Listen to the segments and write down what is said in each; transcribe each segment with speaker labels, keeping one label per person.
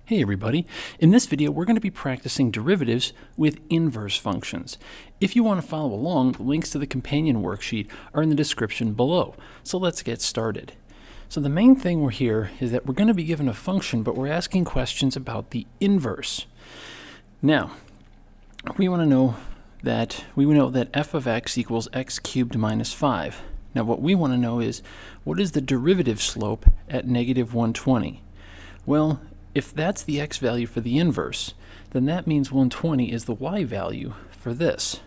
Speaker 1: Hey everybody, in this video we're going to be practicing derivatives with inverse functions. If you want to follow along, the links to the companion worksheet are in the description below. So let's get started. So the main thing we're here is that we're going to be given a function, but we're asking questions about the inverse. Now, we know that f of x equals x cubed minus 5. Now what we want to know is, what is the derivative slope at negative 120? Well, if that's the x value for the inverse, then that means 120 is the y value for this.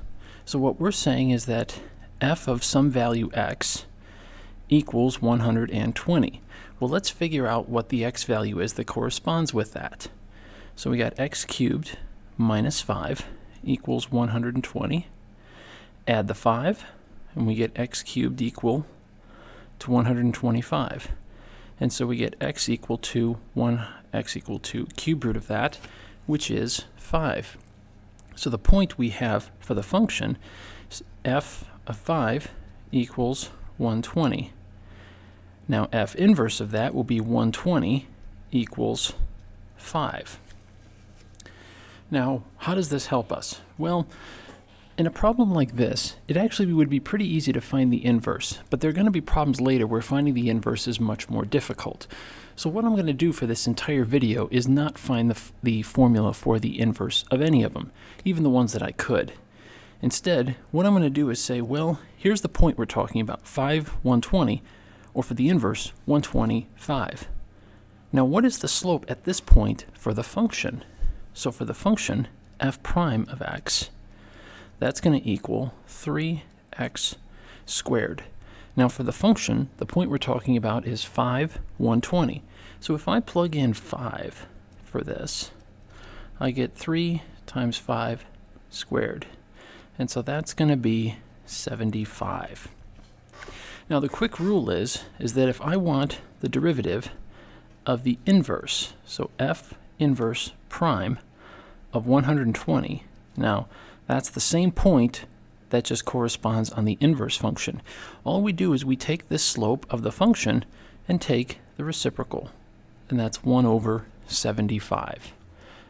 Speaker 1: So what we're saying is that f of some value x equals 120. Well, let's figure out what the x value is that corresponds with that. So we got x cubed minus 5 equals 120. Add the 5, and we get x cubed equal to 125. And so we get x equal to cube root of that, which is 5. So the point we have for the function is f of 5 equals 120. Now f inverse of that will be 120 equals 5. Now, how does this help us? Well, in a problem like this, it actually would be pretty easy to find the inverse, but there are going to be problems later where finding the inverse is much more difficult. So what I'm going to do for this entire video is not find the formula for the inverse of any of them, even the ones that I could. Instead, what I'm going to do is say, well, here's the point we're talking about, 5, 120, or for the inverse, 125. Now what is the slope at this point for the function? So for the function, f prime of x, that's going to equal 3x squared. Now for the function, the point we're talking about is 5, 120. So if I plug in 5 for this, I get 3 times 5 squared. And so that's going to be 75. Now the quick rule is that if I want the derivative of the inverse, so f inverse prime of 120, now that's the same point that just corresponds on the inverse function. All we do is we take this slope of the function and take the reciprocal, and that's 1 over 75.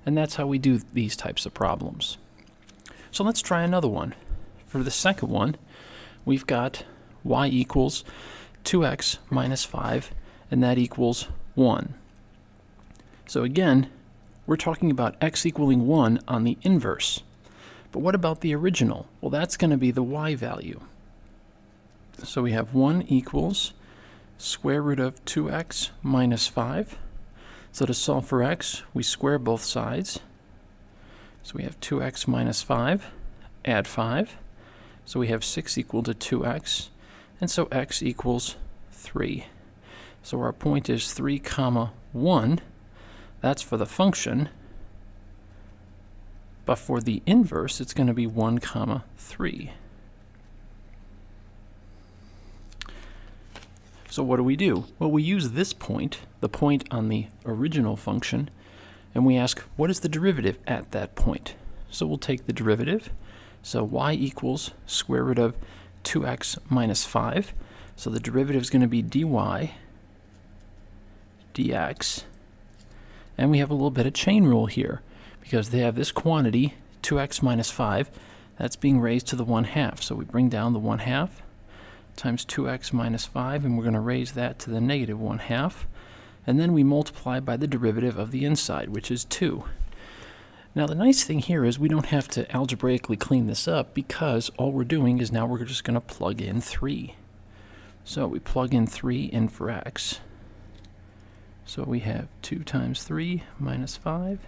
Speaker 1: And that's how we do these types of problems. So let's try another one. For the second one, we've got y equals 2x minus 5, and that equals 1. So again, we're talking about x equaling 1 on the inverse. But what about the original? Well, that's going to be the y value. So we have 1 equals square root of 2x minus 5. So to solve for x, we square both sides. So we have 2x minus 5, add 5. So we have 6 equal to 2x, and so x equals 3. So our point is 3 comma 1. That's for the function. But for the inverse, it's going to be 1 comma 3. So what do? Well, we use this point, the point on the original function, and we ask, what is the derivative at that point? So we'll take the derivative. So y equals square root of 2x minus 5. So the derivative is going to be dy dx. And we have a little bit of chain rule here, because they have this quantity, 2x minus 5, that's being raised to the 1/2. So we bring down the 1/2 times 2x minus 5, and we're going to raise that to the negative 1/2. And then we multiply by the derivative of the inside, which is 2. Now the nice thing here is we don't have to algebraically clean this up, because all we're doing is now we're just going to plug in 3. So we plug in 3 in for x. So we have 2 times 3 minus 5.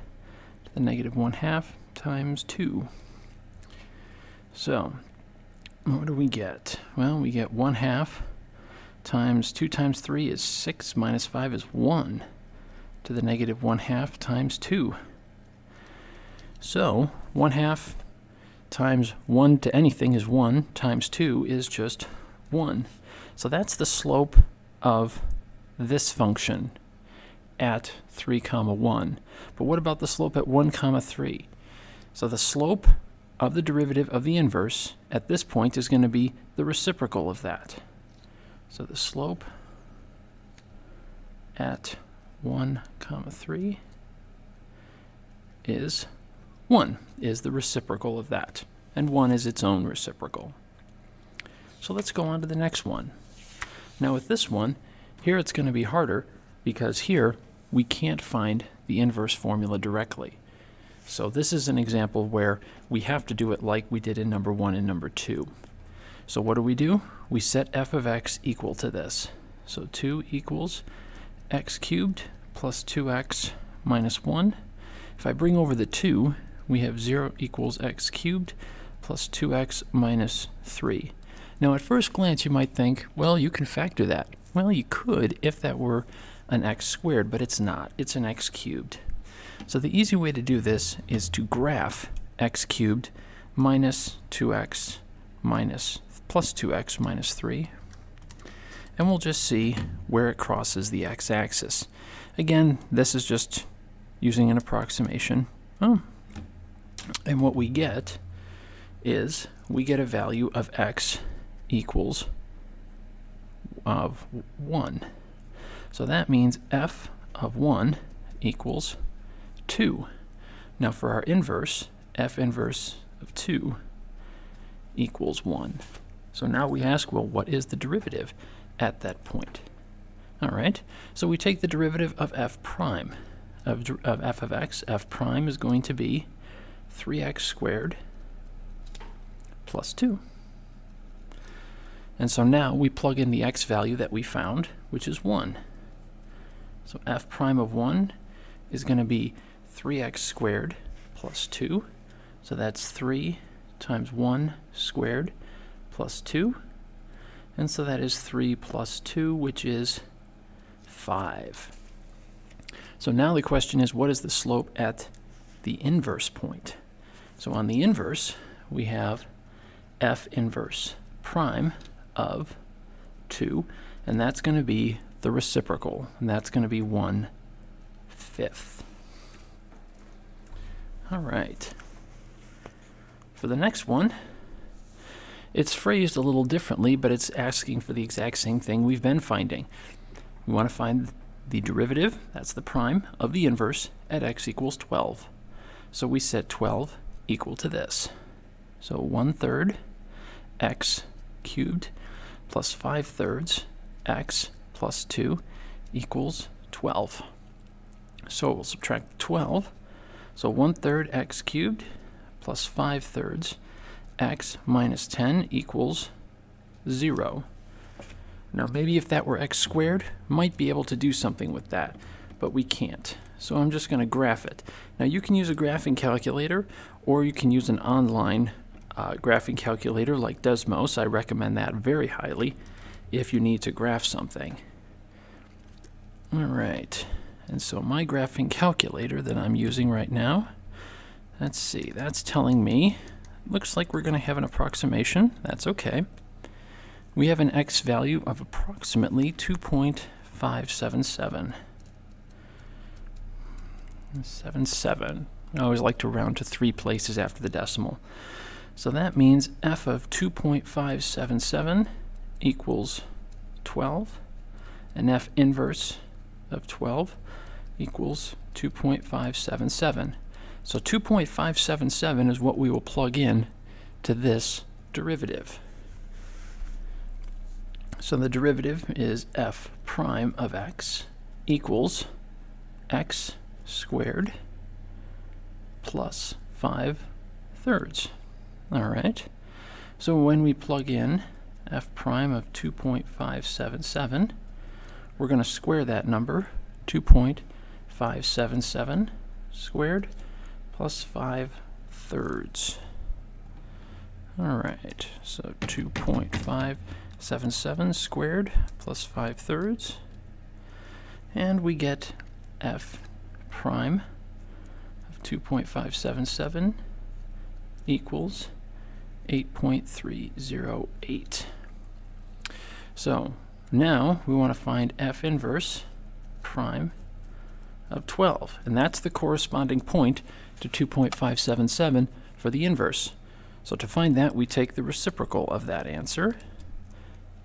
Speaker 1: The negative 1/2 times 2. So what do we get? Well, we get 1/2 times 2 times 3 is 6 minus 5 is 1 to the negative 1/2 times 2. So 1/2 times 1 to anything is 1 times 2 is just 1. So that's the slope of this function at 3 comma 1. But what about the slope at 1 comma 3? So the slope of the derivative of the inverse at this point is going to be the reciprocal of that. So the slope at 1 comma 3 is 1, is the reciprocal of that. And 1 is its own reciprocal. So let's go on to the next one. Now with this one, here it's going to be harder because here we can't find the inverse formula directly. So this is an example where we have to do it like we did in number 1 and number 2. So what do? We set f of x equal to this. So 2 equals x cubed plus 2x minus 1. If I bring over the 2, we have 0 equals x cubed plus 2x minus 3. Now at first glance you might think, well, you can factor that. Well, you could if that were an x squared, but it's not. It's an x cubed. So the easy way to do this is to graph x cubed minus 2x minus plus 2x minus 3. And we'll just see where it crosses the x-axis. Again, this is just using an approximation. And what we get is we get a value of x equals of 1. So that means f of 1 equals 2. Now for our inverse, f inverse of 2 equals 1. So now we ask, well, what is the derivative at that point? All right, so we take the derivative of f prime. Of f of x, f prime is going to be 3x squared plus 2. And so now we plug in the x value that we found, which is 1. So f prime of 1 is going to be 3x squared plus 2. So that's 3 times 1 squared plus 2. And so that is 3 plus 2, which is 5. So now the question is, what is the slope at the inverse point? So on the inverse, we have f inverse prime of 2, and that's going to be the reciprocal, and that's going to be 1/5. All right. For the next one, it's phrased a little differently, but it's asking for the exact same thing we've been finding. We want to find the derivative, that's the prime, of the inverse at x equals 12. So we set 12 equal to this. So 1/3 x cubed plus 5/3 x plus 2 equals 12. So we'll subtract 12. So 1/3 x cubed plus 5/3 x minus 10 equals 0. Now maybe if that were x squared, might be able to do something with that, but we can't. So I'm just going to graph it. Now you can use a graphing calculator, or you can use an online graphing calculator like Desmos. I recommend that very highly if you need to graph something. All right, and so my graphing calculator that I'm using right now, let's see, that's telling me, looks like we're going to have an approximation. That's okay. We have an x value of approximately 2.577. 77. I always like to round to 3 places after the decimal. So that means f of 2.577 equals 12, and f inverse of 12 equals 2.577. So 2.577 is what we will plug in to this derivative. So the derivative is f prime of x equals x squared plus 5/3. All right. So when we plug in f prime of 2.577, we're going to square that number, 2.577 squared plus 5/3. All right, so 2.577 squared plus 5/3, and we get f prime of 2.577 equals 8.308. So now we want to find f inverse prime of 12, and that's the corresponding point to 2.577 for the inverse. So to find that, we take the reciprocal of that answer,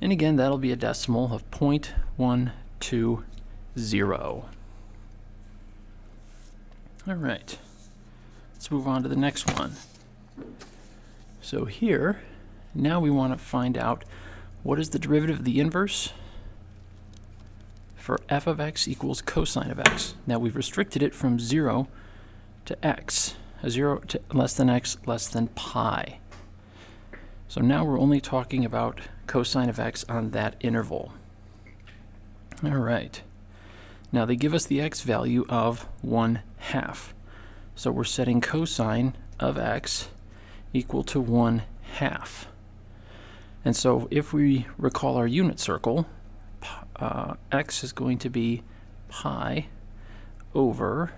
Speaker 1: and again that'll be a decimal of 0.120. All right, Let's move on to the next one. So here, now we want to find out what is the derivative of the inverse for f of x equals cosine of x. Now we've restricted it from 0 to x, 0 to less than x less than pi. So now we're only talking about cosine of x on that interval. All right. Now they give us the x value of 1/2. So we're setting cosine of x equal to 1/2. And so if we recall our unit circle, x is going to be pi over,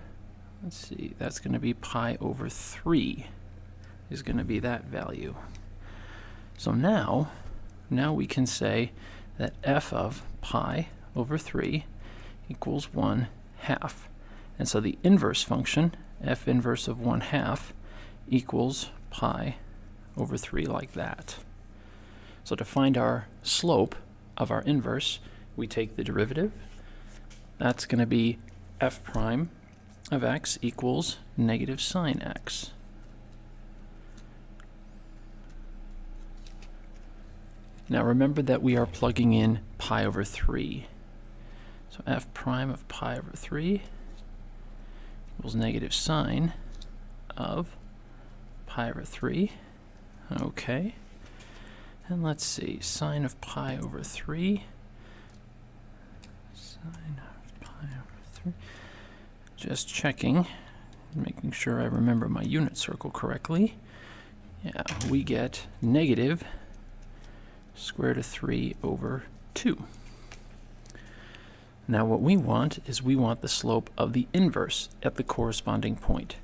Speaker 1: let's see, that's going to be pi over 3 is going to be that value. So now we can say that f of pi over 3 equals 1/2. And so the inverse function, f inverse of 1/2, equals pi over 3 like that. So to find our slope of our inverse, we take the derivative. That's going to be f prime of x equals negative sine x. Now remember that we are plugging in pi over 3. So f prime of pi over 3 equals negative sine of pi over 3. Okay. And let's see, sine of pi over 3. Sine of pi over 3. Just checking, making sure I remember my unit circle correctly. Yeah, we get negative square root of 3 over 2. Now what we want is we want the slope of the inverse at the corresponding point.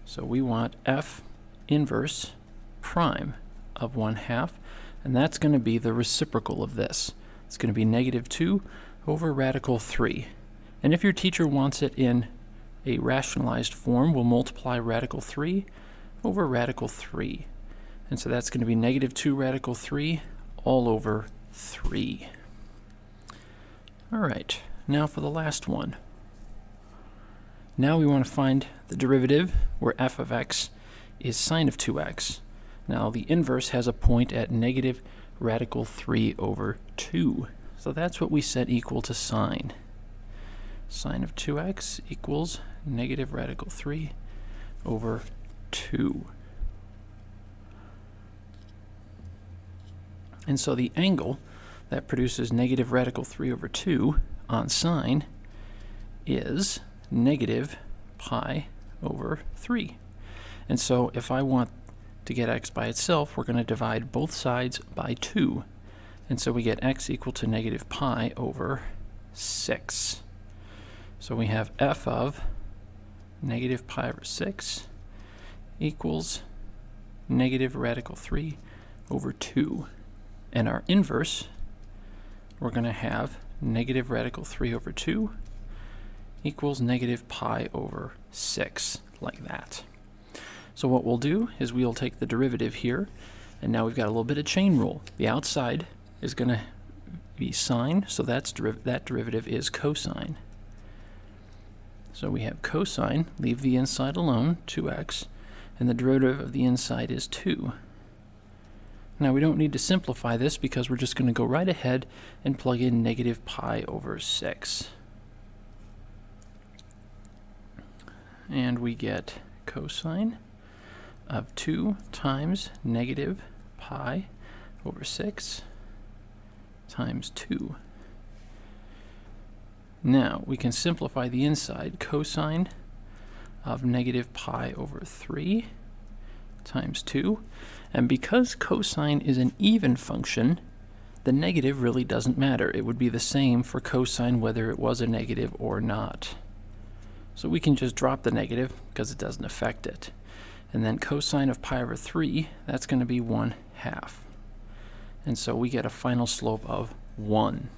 Speaker 1: So we want f inverse prime of 1/2, and that's going to be the reciprocal of this. It's going to be negative 2 over radical 3. And if your teacher wants it in a rationalized form, we'll multiply radical 3 over radical 3. And so that's going to be negative 2 radical 3 all over 3. All right, now for the last one. Now we want to find the derivative where f of x is sine of 2x. Now the inverse has a point at negative radical 3 over 2. So that's what we set equal to sine. Sine of 2x equals negative radical 3 over 2. And so the angle that produces negative radical 3 over 2 on sine is negative pi over 3. And so if I want to get x by itself, we're going to divide both sides by 2. And so we get x equal to negative pi over 6. So we have f of negative pi over 6 equals negative radical 3 over 2. And our inverse, we're going to have negative radical 3 over 2 equals negative pi over 6, like that. So what we'll do is we'll take the derivative here, and now we've got a little bit of chain rule. The outside is going to be sine, so that derivative is cosine. So we have cosine, leave the inside alone, 2x, and the derivative of the inside is 2. Now we don't need to simplify this because we're just going to go right ahead and plug in negative pi over 6. And we get cosine of 2 times negative pi over 6 times 2. Now we can simplify the inside. Cosine of negative pi over 3 times 2. And because cosine is an even function, the negative really doesn't matter. It would be the same for cosine whether it was a negative or not. So we can just drop the negative because it doesn't affect it. And then cosine of pi over 3, that's going to be 1/2. And so we get a final slope of 1.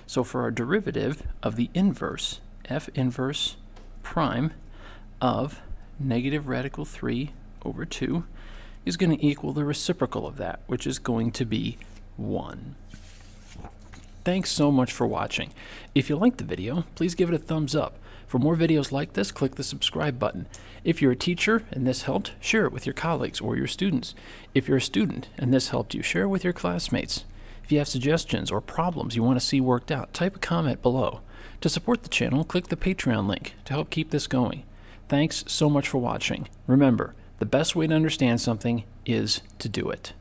Speaker 1: So for our derivative of the inverse, f inverse prime of negative radical 3 over 2 is going to equal the reciprocal of that, which is going to be 1. Thanks so much for watching. If you liked the video, please give it a thumbs up. For more videos like this, click the subscribe button. If you're a teacher and this helped, share it with your colleagues or your students. If you're a student and this helped you, share it with your classmates. If you have suggestions or problems you want to see worked out, type a comment below. To support the channel, click the Patreon link to help keep this going. Thanks so much for watching. Remember, the best way to understand something is to do it.